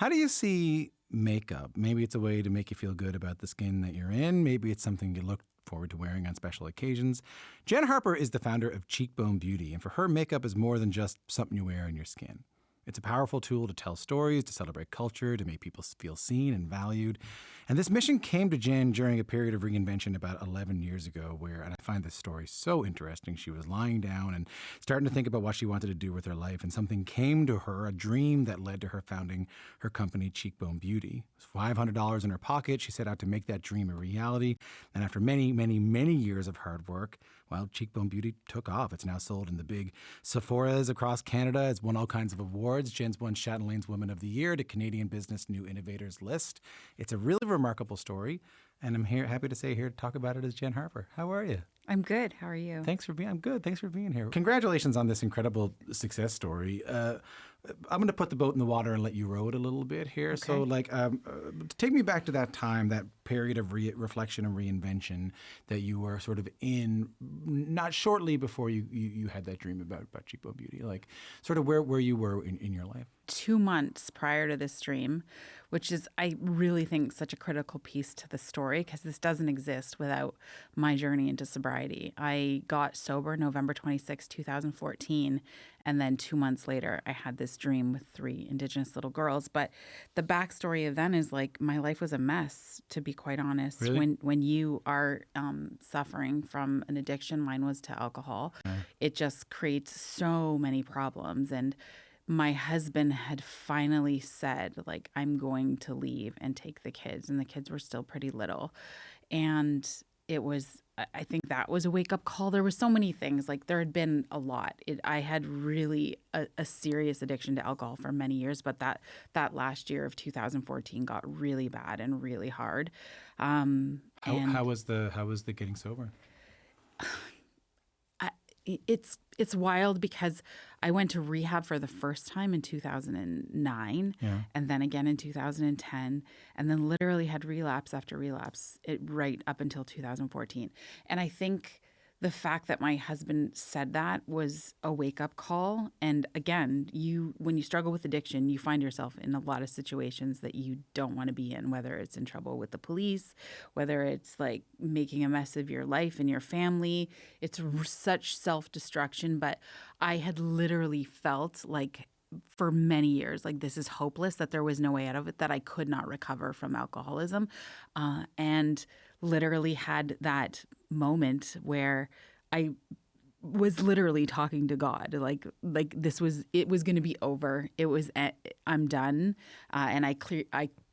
How do you see makeup? Maybe it's a way to make you feel good about the skin that you're in. Maybe it's something you look forward to wearing on special occasions. Jenn Harper is the founder of Cheekbone Beauty, and for her, makeup is more than just something you wear on your skin. It's a powerful tool to tell stories, to celebrate culture, to make people feel seen and valued. And this mission came to Jen during a period of reinvention about 11 years ago where, and I find this story so interesting, she was lying down and starting to think about what she wanted to do with her life, and something came to her, a dream that led to her founding her company, Cheekbone Beauty. It was $500 in her pocket. She set out to make that dream a reality. And after many, many, many years of hard work, well, Cheekbone Beauty took off. It's now sold in the big Sephoras across Canada. It's won all kinds of awards. Jen's won Chatelain's Woman of the Year to Canadian Business New Innovators list. It's a really remarkable story, and I'm happy to say here to talk about it is Jenn Harper. How are you? I'm good. How are you? I'm good. Thanks for being here. Congratulations on this incredible success story. I'm going to put the boat in the water and let you row it a little bit here. Okay. So, take me back to that time, that period of reflection and reinvention that you were sort of in, not shortly before you had that dream about Cheekbone Beauty. Like, sort of where you were in your life. 2 months prior to this dream, which is, I really think, such a critical piece to the story because this doesn't exist without my journey into sobriety. I got sober November 26, 2014, and then 2 months later, I had this dream with 3 Indigenous little girls. But the backstory of then is like my life was a mess, to be quite honest. Really? When you are suffering from an addiction, mine was to alcohol, it just creates so many problems. And my husband had finally said, like, I'm going to leave and take the kids. And the kids were still pretty little. And it was, I think that was a wake-up call. There were so many things. Like, there had been a lot. I had really a serious addiction to alcohol for many years, but that last year of 2014 got really bad and really hard. How was the getting sober? It's wild because I went to rehab for the first time in 2009 and then again in 2010 and then literally had relapse after relapse right up until 2014. And I think the fact that my husband said that was a wake-up call. And again, when you struggle with addiction, you find yourself in a lot of situations that you don't want to be in, whether it's in trouble with the police, whether it's like making a mess of your life and your family. It's such self-destruction. But I had literally felt like for many years, like this is hopeless, that there was no way out of it, that I could not recover from alcoholism. And literally had that moment where I was literally talking to God, like it was going to be over. It was, I'm done. And I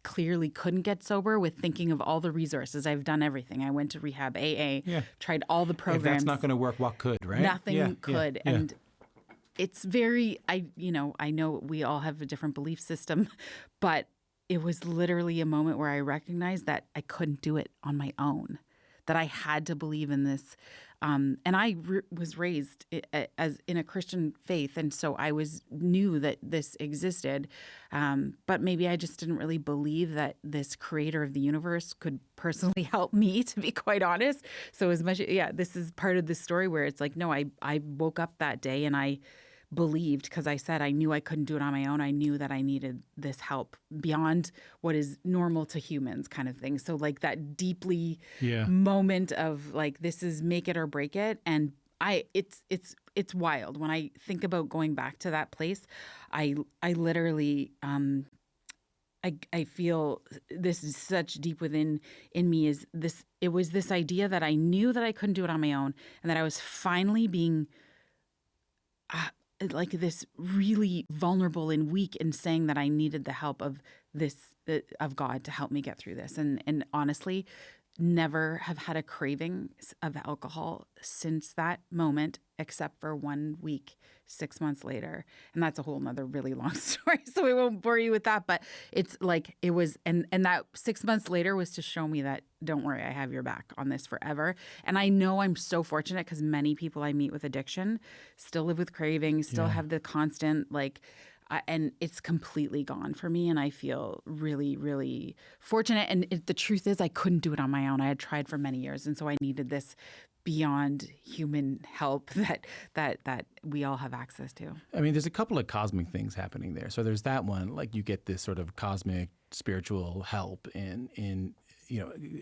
clearly couldn't get sober with thinking of all the resources. I've done everything. I went to rehab, AA, tried all the programs. If that's not going to work, what could, right? Nothing could. Yeah. And it's very, I know we all have a different belief system, but it was literally a moment where I recognized that I couldn't do it on my own, that I had to believe in this. And I was raised as in a Christian faith, and so I knew that this existed. But maybe I just didn't really believe that this creator of the universe could personally help me, to be quite honest. So this is part of the story where it's like, no, I woke up that day and I believed, because I said I knew I couldn't do it on my own. I knew that I needed this help beyond what is normal to humans, kind of thing. So like that deeply moment of like, this is make it or break it. And it's wild. When I think about going back to that place, I literally, I feel this is such deep within me is this, it was this idea that I knew that I couldn't do it on my own, and that I was finally being like this really vulnerable and weak in saying that I needed the help of God to help me get through this. And honestly, never have had a craving of alcohol since that moment, except for 1 week, 6 months later. And that's a whole nother really long story, so we won't bore you with that. But it's like, it was, and that 6 months later was to show me that, don't worry, I have your back on this forever. And I know I'm so fortunate because many people I meet with addiction still live with cravings, still have the constant, like, and it's completely gone for me. And I feel really, really fortunate. And the truth is I couldn't do it on my own. I had tried for many years. And so I needed this beyond human help that we all have access to. I mean, there's a couple of cosmic things happening there. So there's that one, like you get this sort of cosmic spiritual help in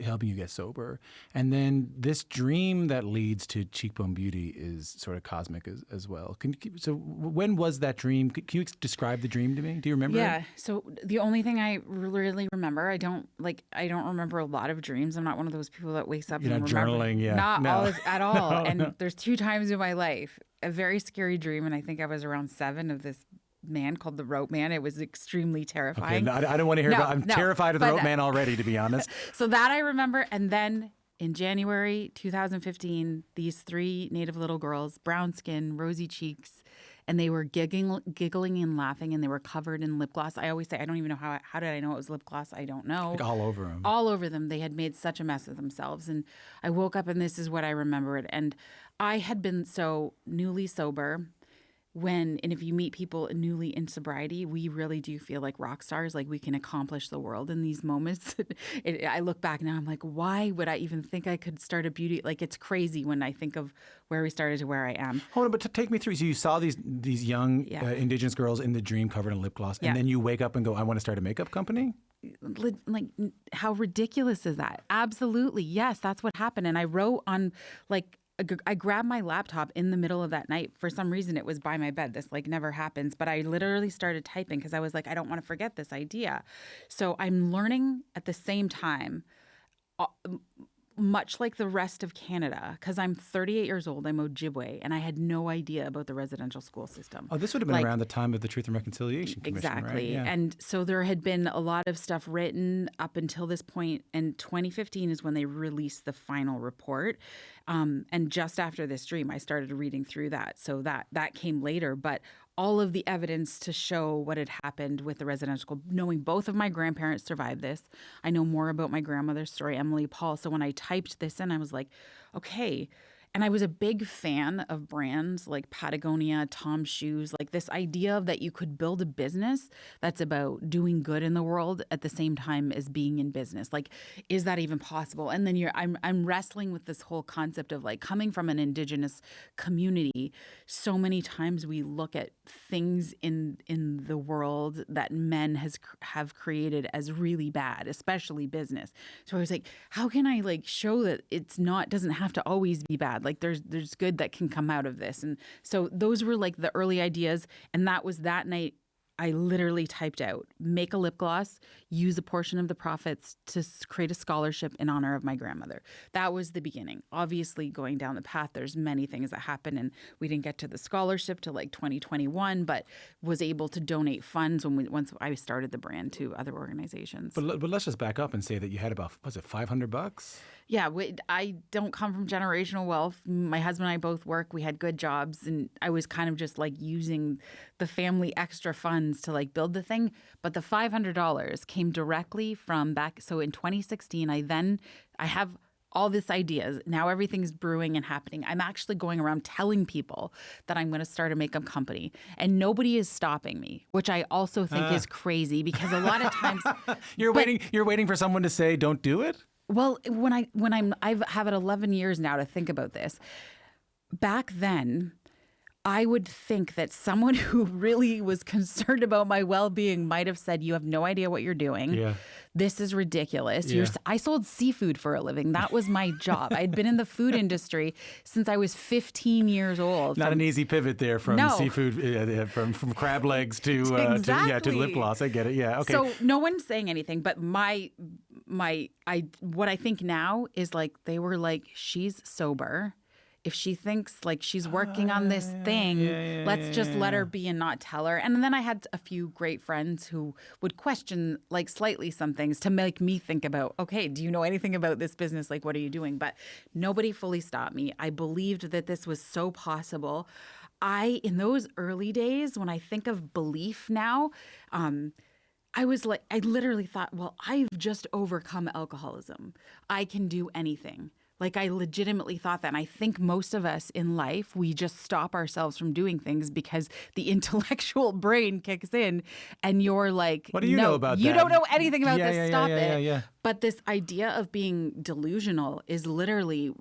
helping you get sober. And then this dream that leads to Cheekbone Beauty is sort of cosmic as well. So when was that dream? Can you describe the dream to me? Do you remember Yeah. it? So the only thing I really remember, I don't remember a lot of dreams. I'm not one of those people that wakes up You're and not remember. journaling, yeah. Not No. at all. No, And no. there's 2 times in my life, a very scary dream, and I think I was around 7, of this man called the Rope Man. It was extremely Okay, terrifying. no, I don't want to hear about. I'm terrified of the Rope Man already, to be honest. So that I remember. And then in January 2015, these 3 Native little girls, brown skin, rosy cheeks, and they were giggling and laughing, and they were covered in lip gloss. I always say, I don't even know how did I know it was lip gloss? I don't know. Like all over them. All over them. They had made such a mess of themselves. And I woke up and this is what I remembered. And I had been so newly sober. And if you meet people newly in sobriety, we really do feel like rock stars, like we can accomplish the world in these moments. I look back now, I'm like, why would I even think I could start a beauty? Like, it's crazy when I think of where we started to where I am. Hold on, but take me through. So you saw these young Indigenous girls in the dream covered in lip gloss, and then you wake up and go, I want to start a makeup company? Like, how ridiculous is that? Absolutely. Yes, that's what happened. And I wrote on, like, I grabbed my laptop in the middle of that night. For some reason, it was by my bed. This never happens. But I literally started typing because I was like, I don't want to forget this idea. So I'm learning at the same time, much like the rest of Canada, because I'm 38 years old, I'm Ojibwe, and I had no idea about the residential school system. Oh, this would have been around the time of the Truth and Reconciliation Commission, exactly. right? Yeah. And so there had been a lot of stuff written up until this point, and 2015 is when they released the final report. And just after this dream, I started reading through that. So that came later, but all of the evidence to show what had happened with the residential school, knowing both of my grandparents survived this. I know more about my grandmother's story, Emily Paul. So when I typed this in, I was like, okay. And I was a big fan of brands like Patagonia, Tom's Shoes, like this idea of that you could build a business that's about doing good in the world at the same time as being in business. Like, is that even possible? And then I'm wrestling with this whole concept of like coming from an Indigenous community. So many times we look at things in the world that men have created as really bad, especially business. So I was like, how can I like show that doesn't have to always be bad? Like there's good that can come out of this. And so those were like the early ideas. And that was that night I literally typed out, make a lip gloss, use a portion of the profits to create a scholarship in honor of my grandmother. That was the beginning. Obviously, going down the path, there's many things that happened, and we didn't get to the scholarship till like 2021, but was able to donate funds once I started the brand to other organizations. But let's just back up and say that you had about, was it $500? Yeah, I don't come from generational wealth. My husband and I both work. We had good jobs, and I was kind of just like using the family extra funds to like build the thing. But the $500 came directly from back. So in 2016, I have all these ideas. Now everything's brewing and happening. I'm actually going around telling people that I'm going to start a makeup company, and nobody is stopping me, which I also think is crazy because a lot of times You're waiting for someone to say, don't do it? Well, I've had 11 years now to think about this. Back then, I would think that someone who really was concerned about my well-being might have said, you have no idea what you're doing. Yeah. This is ridiculous. Yeah. I sold seafood for a living. That was my job. I'd been in the food industry since I was 15 years old. Not an easy pivot there from seafood, from crab legs to lip gloss. I get it. Yeah. Okay. So no one's saying anything, but what I think now is like they were like, she's sober. If she thinks like she's working on this thing, let's just let her be and not tell her. And then I had a few great friends who would question like slightly some things to make me think about, okay, do you know anything about this business? Like, what are you doing? But nobody fully stopped me. I believed that this was so possible. In those early days, when I think of belief now, I literally thought, well, I've just overcome alcoholism. I can do anything. Like, I legitimately thought that. And I think most of us in life, we just stop ourselves from doing things because the intellectual brain kicks in and you're like, what do you know about that? You don't know anything about this. Stop it. Yeah. But this idea of being delusional is literally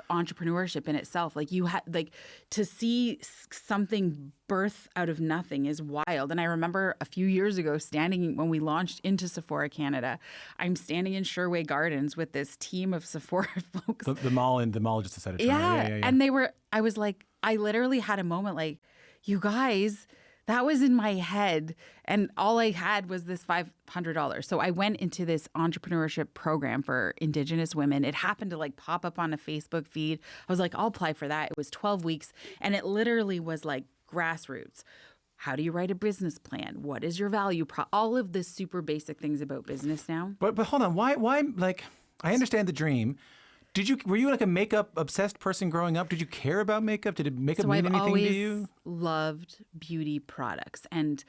entrepreneurship in itself. Like to see something birth out of nothing is wild. And I remember a few years ago standing when we launched into Sephora Canada, I'm standing in Sherway Gardens with this team of Sephora folks. The mall just decided to try. Yeah. And I was like, I literally had a moment like, you guys, that was in my head. And all I had was this $500. So I went into this entrepreneurship program for Indigenous women. It happened to like pop up on a Facebook feed. I was like, I'll apply for that. It was 12 weeks. And it literally was like grassroots. How do you write a business plan? What is your value? All of the super basic things about business now. But hold on. Why like, I understand the dream. Were you like a makeup obsessed person growing up? Did you care about makeup? Did makeup mean anything to you? I've always loved beauty products. And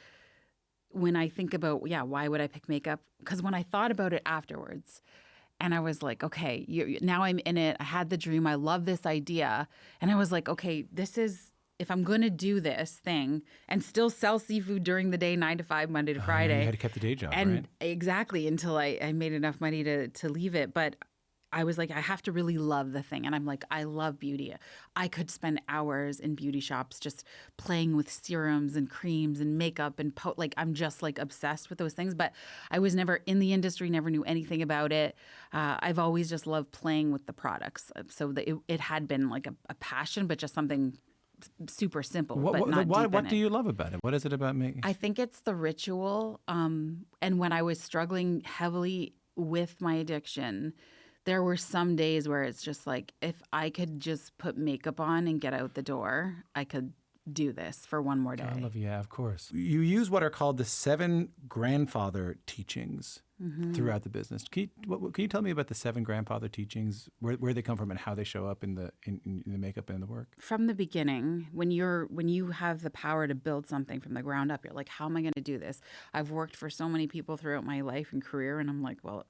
when I think about, why would I pick makeup? Because when I thought about it afterwards, and I was like, okay, now I'm in it. I had the dream. I love this idea. And I was like, okay, if I'm going to do this thing and still sell seafood during the day, 9 to 5, Monday to Friday. You had to keep the day job, and right? Exactly, until I made enough money to leave it. But I was like, I have to really love the thing. And I'm like, I love beauty. I could spend hours in beauty shops just playing with serums and creams and makeup and I'm just like obsessed with those things. But I was never in the industry, never knew anything about it. I've always just loved playing with the products. So it had been like a passion, but just something super simple. What do you love about it? What is it about me? I think it's the ritual. And when I was struggling heavily with my addiction, there were some days where it's just like, if I could just put makeup on and get out the door, I could do this for one more day. I love you. Yeah, of course. You use what are called the 7 grandfather teachings throughout the business. Can you tell me about the 7 grandfather teachings, where they come from and how they show up in the makeup and the work? From the beginning, when you have the power to build something from the ground up, you're like, how am I going to do this? I've worked for so many people throughout my life and career, and I'm like, well,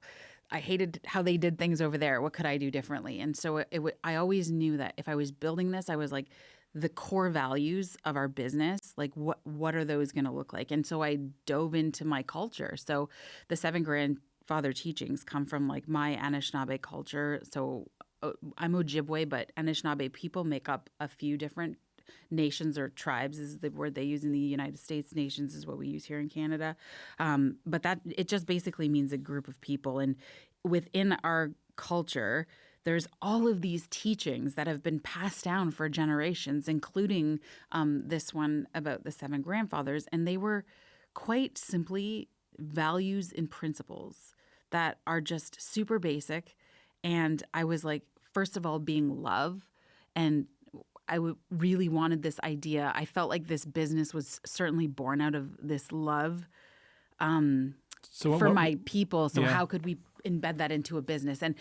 I hated how they did things over there. What could I do differently? And so I always knew that if I was building this, I was like, the core values of our business, like what are those going to look like? And so I dove into my culture. So the 7 grandfather teachings come from like my Anishinaabe culture. So I'm Ojibwe, but Anishinaabe people make up a few different nations or tribes is the word they use in the United States. Nations is what we use here in Canada. But that it just basically means a group of people. And within our culture, there's all of these teachings that have been passed down for generations, including this one about the 7 grandfathers. And they were quite simply values and principles that are just super basic. And I was like, first of all, being love. And I really wanted this idea. I felt like this business was certainly born out of this love for my people. So how could we embed that into a business? And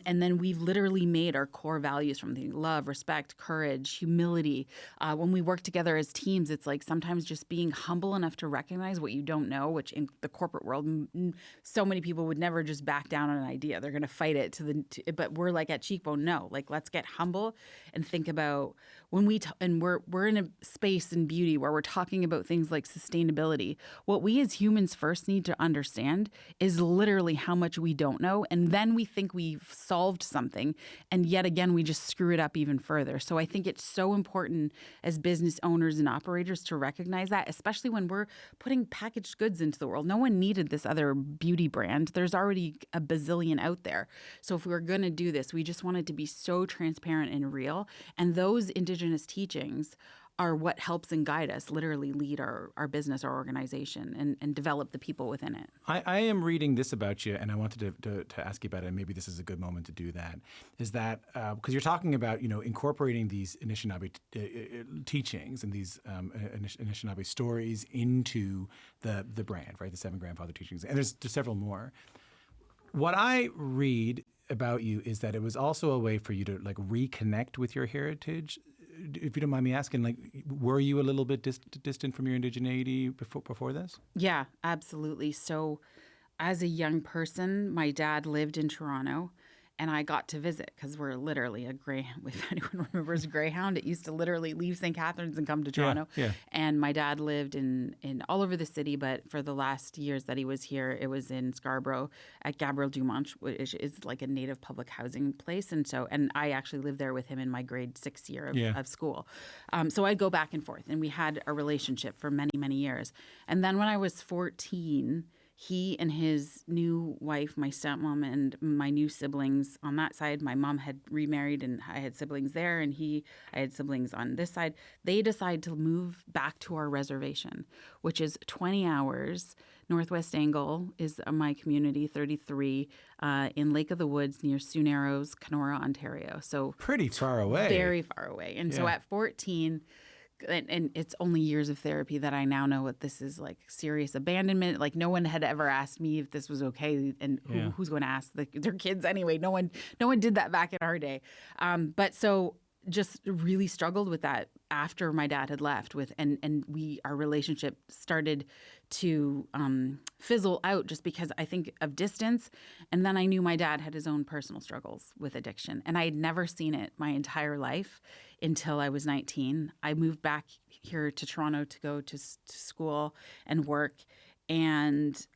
then we've literally made our core values from the love, respect, courage, humility. When we work together as teams, it's like sometimes just being humble enough to recognize what you don't know, which in the corporate world, so many people would never just back down on an idea. They're going to fight it but we're like at Cheekbone, no, like let's get humble and think about when we're in a space in beauty where we're talking about things like sustainability. What we as humans first need to understand is literally how much we don't know, and then we think we've solved something, and yet again we just screw it up even further. So I think it's so important as business owners and operators to recognize that, especially when we're putting packaged goods into the world. No one needed this other beauty brand. There's already a bazillion out there. So if we're going to do this, we just want it to be so transparent and real. And those Indigenous teachings are what helps and guide us, literally lead our business, our organization, and develop the people within it. I am reading this about you, and I wanted to ask you about it, and maybe this is a good moment to do that, is that because you're talking about, incorporating these Anishinaabe teachings and these Anishinaabe stories into the brand, right, the 7 grandfather teachings, and there's several more. What I read about you is that it was also a way for you to like reconnect with your heritage. If you don't mind me asking, like, were you a little bit distant from your indigeneity before this? Yeah, absolutely. So as a young person, my dad lived in Toronto, And I got to visit because we're literally a Greyhound. If anyone remembers Greyhound, it used to literally leave St. Catharines and come to Toronto. Yeah. And my dad lived in all over the city, but for the last years that he was here, it was in Scarborough at Gabriel Dumont, which is like a native public housing place. And I actually lived there with him in my grade 6 year of school. So I'd go back and forth, and we had a relationship for many, many years. And then when I was 14, he and his new wife, my stepmom, and my new siblings on that side, my mom had remarried and I had siblings there, and I had siblings on this side. They decided to move back to our reservation, which is 20 hours. Northwest Angle is my community, 33, in Lake of the Woods near Sioux Narrows, Kenora, Ontario. So pretty far away. Very far away. And so at 14... And it's only years of therapy that I now know what this is, like serious abandonment. Like no one had ever asked me if this was okay, and who's going to ask their kids anyway? No one did that back in our day. But so just really struggled with that after my dad had left our relationship started to fizzle out just because I think of distance. And then I knew my dad had his own personal struggles with addiction, and I had never seen it my entire life until I was 19. I moved back here to Toronto to go to school and work, and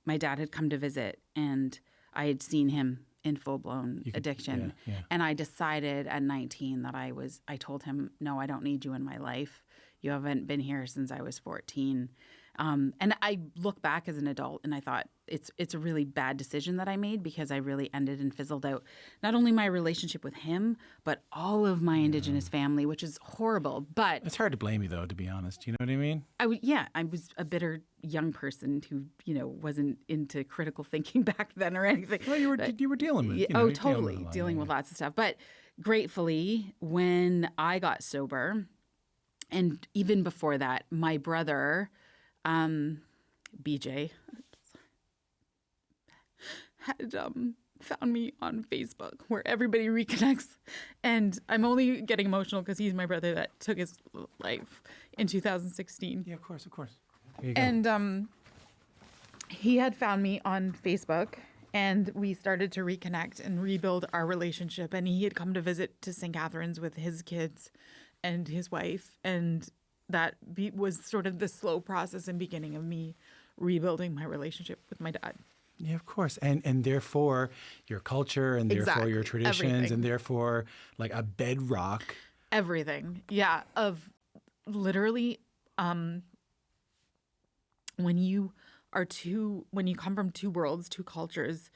my dad had come to visit, and I had seen him in full-blown addiction. And I decided at 19 that I told him, no, I don't need you in my life. You haven't been here since I was 14. And I look back as an adult and I thought it's a really bad decision that I made, because I really ended and fizzled out not only my relationship with him, but all of my Indigenous family, which is horrible. But it's hard to blame you, though, to be honest. You know what I mean? I was a bitter young person who, wasn't into critical thinking back then or anything. Well, you were dealing with. Totally dealing with lots of stuff. But gratefully, when I got sober, and even before that, my brother, BJ, had found me on Facebook, where everybody reconnects. And I'm only getting emotional because he's my brother that took his life in 2016. Yeah, of course. There you go. And he had found me on Facebook, and we started to reconnect and rebuild our relationship. And he had come to visit to St. Catharines with his kids and his wife. And that was sort of the slow process and beginning of me rebuilding my relationship with my dad. Yeah, of course. And therefore your culture, and therefore your traditions, everything. And therefore like a bedrock. Everything. Yeah. Of literally, when you come from two worlds, two cultures,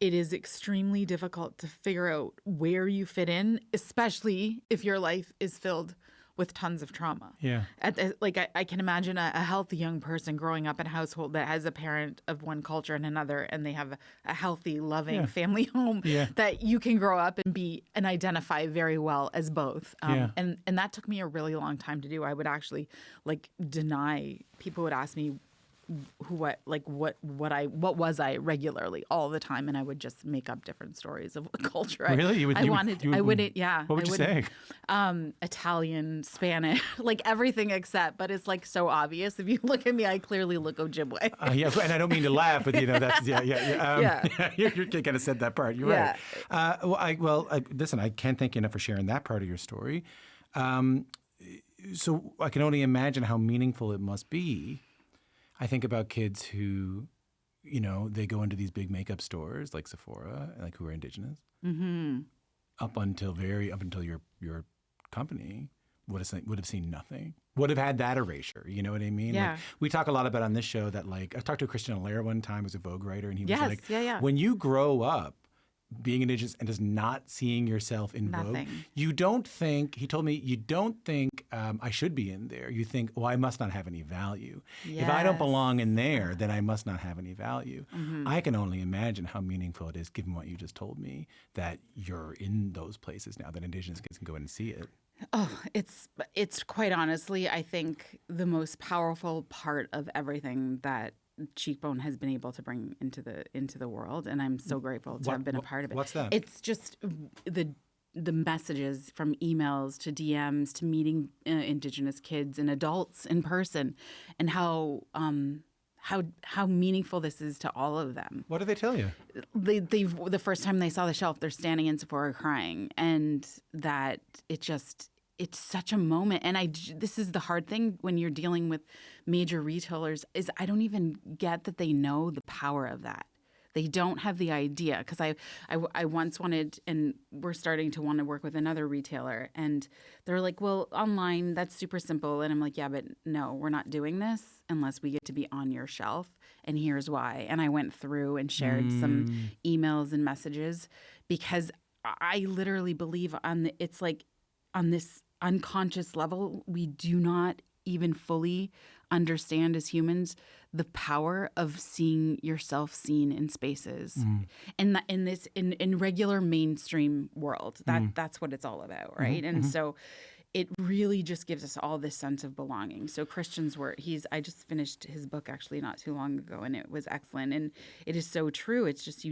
it is extremely difficult to figure out where you fit in, especially if your life is filled with tons of trauma. Yeah. I can imagine a healthy young person growing up in a household that has a parent of one culture and another, and they have a healthy, loving family home that you can grow up and be and identify very well as both. And that took me a really long time to do. I would actually deny. People would ask me what was I regularly all the time, and I would just make up different stories of what culture really? I wouldn't. Yeah. What would you say? Italian, Spanish, everything except. But it's so obvious. If you look at me, I clearly look Ojibwe. And I don't mean to laugh, but that's you kind of said that part. You're right. Listen, I can't thank you enough for sharing that part of your story. So I can only imagine how meaningful it must be. I think about kids who, they go into these big makeup stores like Sephora, who are Indigenous, up until your company would have seen nothing, would have had that erasure. You know what I mean? Yeah. We talk a lot about on this show that I talked to Christian Allaire one time, who's a Vogue writer, and he was when you grow up being Indigenous and just not seeing yourself in Vogue, you don't think, he told me, I should be in there. You think, I must not have any value. Yes. If I don't belong in there, then I must not have any value. Mm-hmm. I can only imagine how meaningful it is, given what you just told me, that you're in those places now, that Indigenous kids can go in and see it. Oh, it's quite honestly, I think, the most powerful part of everything that Cheekbone has been able to bring into the world, and I'm so grateful to have been a part of it. What's that? It's just the messages, from emails to DMs to meeting Indigenous kids and adults in person, and how how meaningful this is to all of them. What do they tell you? The first time they saw the shelf, they're standing in Sephora crying, and that it's such a moment. And this is the hard thing when you're dealing with major retailers is I don't even get that they know the power of that. They don't have the idea, because I once wanted, and we're starting to want to work with another retailer, and they're like, well, online, that's super simple. And I'm like, yeah, but no, we're not doing this unless we get to be on your shelf. And here's why. And I went through and shared some emails and messages, because I literally believe it's like on this unconscious level, we do not even fully understand as humans the power of seeing yourself seen in spaces, and in regular mainstream world. That's what it's all about, right? And so it really just gives us all this sense of belonging. So Christian's work, I just finished his book actually not too long ago, and it was excellent, and it is so true. It's just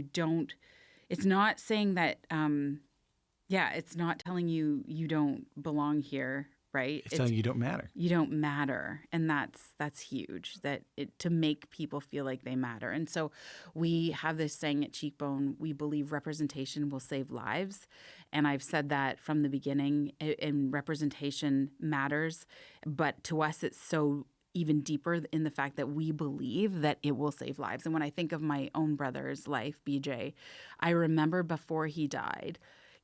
it's not saying that it's not telling you don't belong here. Right? It's telling you don't matter. You don't matter. And that's huge, to make people feel like they matter. And so we have this saying at Cheekbone, we believe representation will save lives. And I've said that from the beginning, and representation matters. But to us, it's so even deeper in the fact that we believe that it will save lives. And when I think of my own brother's life, BJ, I remember before he died,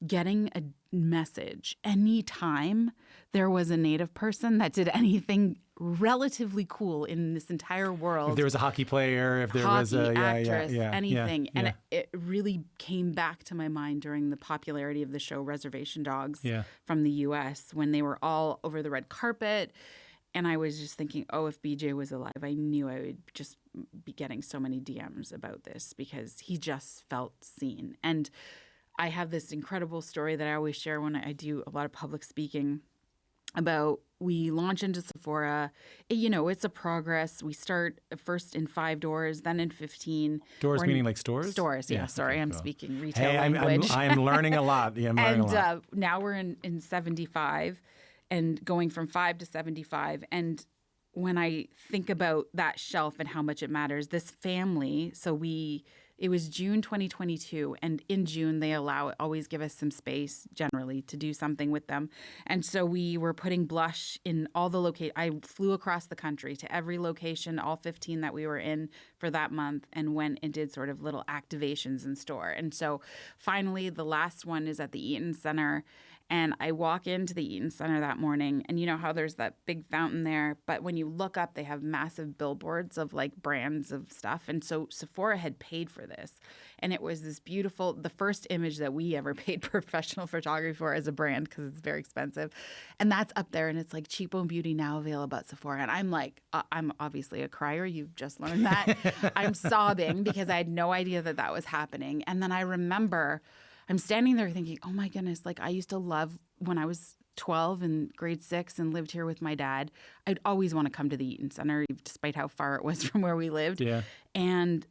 getting a message anytime there was a Native person that did anything relatively cool in this entire world. If there was a hockey player, if there was a actress, anything. And it really came back to my mind during the popularity of the show Reservation Dogs from the U.S. when they were all over the red carpet. And I was just thinking, if BJ was alive, I knew I would just be getting so many DMs about this, because he just felt seen. And I have this incredible story that I always share when I do a lot of public speaking about, we launch into Sephora. It's a progress. We start first in 5 doors, then in 15. Doors meaning like stores? Stores, yeah. Sorry, Okay, I'm cool. speaking retail language. I'm learning a lot. Yeah, I'm learning a lot. Now we're in 75 and going from 5 to 75. And when I think about that shelf and how much it matters, this family, it was June 2022, and in June they always give us some space generally to do something with them. And so we were putting blush in all the locations. I flew across the country to every location, all 15 that we were in for that month, and went and did sort of little activations in store. And so finally the last one is at the Eaton Center. And I walk into the Eaton Center that morning, and you know how there's that big fountain there, but when you look up, they have massive billboards of like brands of stuff. And so Sephora had paid for this. And it was this beautiful, the first image that we ever paid professional photography for as a brand, because it's very expensive. And that's up there, and it's like Cheekbone Beauty now available at Sephora. And I'm like, I'm obviously a crier. You've just learned that. I'm sobbing because I had no idea that was happening. And then I remember I'm standing there thinking, oh my goodness, like I used to love when I was 12 in grade 6 and lived here with my dad. I'd always want to come to the Eaton Center, despite how far it was from where we lived. Yeah. And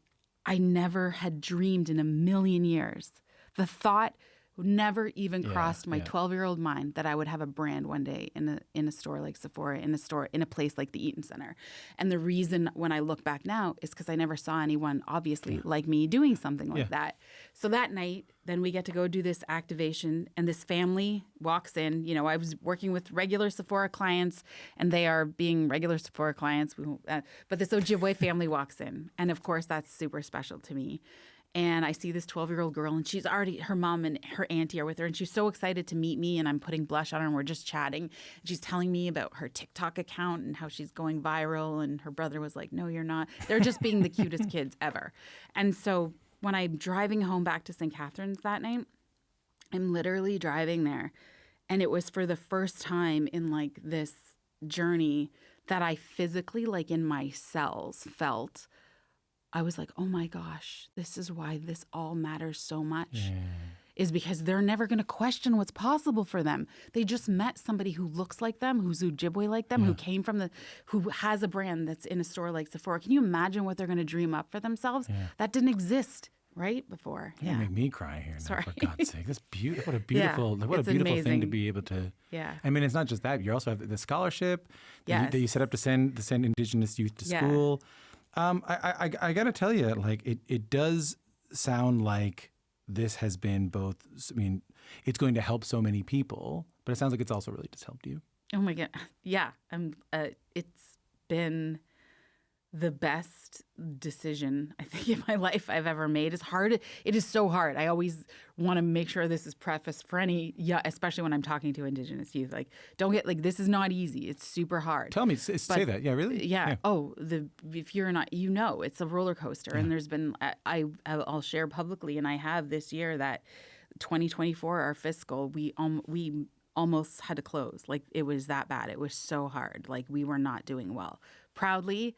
I never had dreamed in a million years. The thought never even crossed my 12-year-old mind that I would have a brand one day in a store like Sephora, in a place like the Eaton Center. And the reason when I look back now is because I never saw anyone, obviously, like me doing something like that. So that night, then we get to go do this activation, and this family walks in. I was working with regular Sephora clients, and they are being regular Sephora clients. But this Ojibwe family walks in, and of course, that's super special to me. And I see this 12-year-old girl, and she's already, her mom and her auntie are with her, and she's so excited to meet me, and I'm putting blush on her, and we're just chatting. And she's telling me about her TikTok account and how she's going viral, and her brother was like, no, you're not. They're just being the cutest kids ever. And so when I'm driving home back to St. Catharines that night, I'm literally driving there, and it was for the first time in like this journey that I physically, like in my cells, felt I was like, oh my gosh, this is why this all matters so much, is because they're never going to question what's possible for them. They just met somebody who looks like them, who's Ojibwe like them, who has a brand that's in a store like Sephora. Can you imagine what they're going to dream up for themselves? That didn't exist right before. You make me cry here now, for God's sake. That's beautiful. What a beautiful thing to be able to. Yeah. I mean, it's not just that. You also have the scholarship that you set up to send Indigenous youth to school. I got to tell you, like it does sound like this has been both. I mean, it's going to help so many people, but it sounds like it's also really just helped you. Oh my God. Yeah. It's been the best decision I think in my life I've ever made. It's hard. It is so hard. I always want to make sure this is prefaced for any, especially when I'm talking to Indigenous youth. Like, don't get like, this is not easy. It's super hard. Tell me, say that. Yeah, really? Yeah. Oh, if you're not, it's a roller coaster. And there's been, I'll share publicly, and I have this year that 2024, our fiscal, we almost had to close. Like, it was that bad. It was so hard. Like, we were not doing well. Proudly,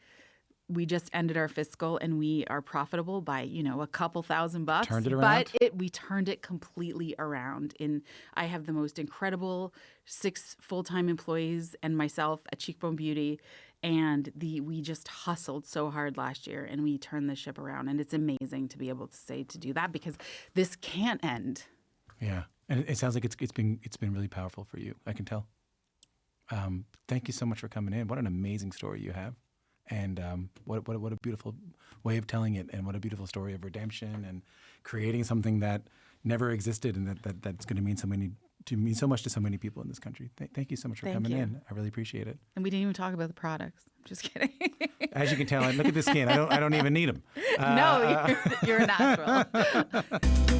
we just ended our fiscal and we are profitable by, a couple $1,000. Turned it around? But we turned it completely around. I have the most incredible 6 full-time employees and myself at Cheekbone Beauty. And we just hustled so hard last year and we turned the ship around. And it's amazing to be able to do that because this can't end. Yeah. And it sounds like it's been really powerful for you. I can tell. Thank you so much for coming in. What an amazing story you have. And what a beautiful way of telling it, and what a beautiful story of redemption and creating something that never existed, and that's going to mean so much to so many people in this country. Thank you so much for coming in. I really appreciate it. And we didn't even talk about the products. Just kidding. As you can tell, look at this skin. I don't even need them. No, you're a natural.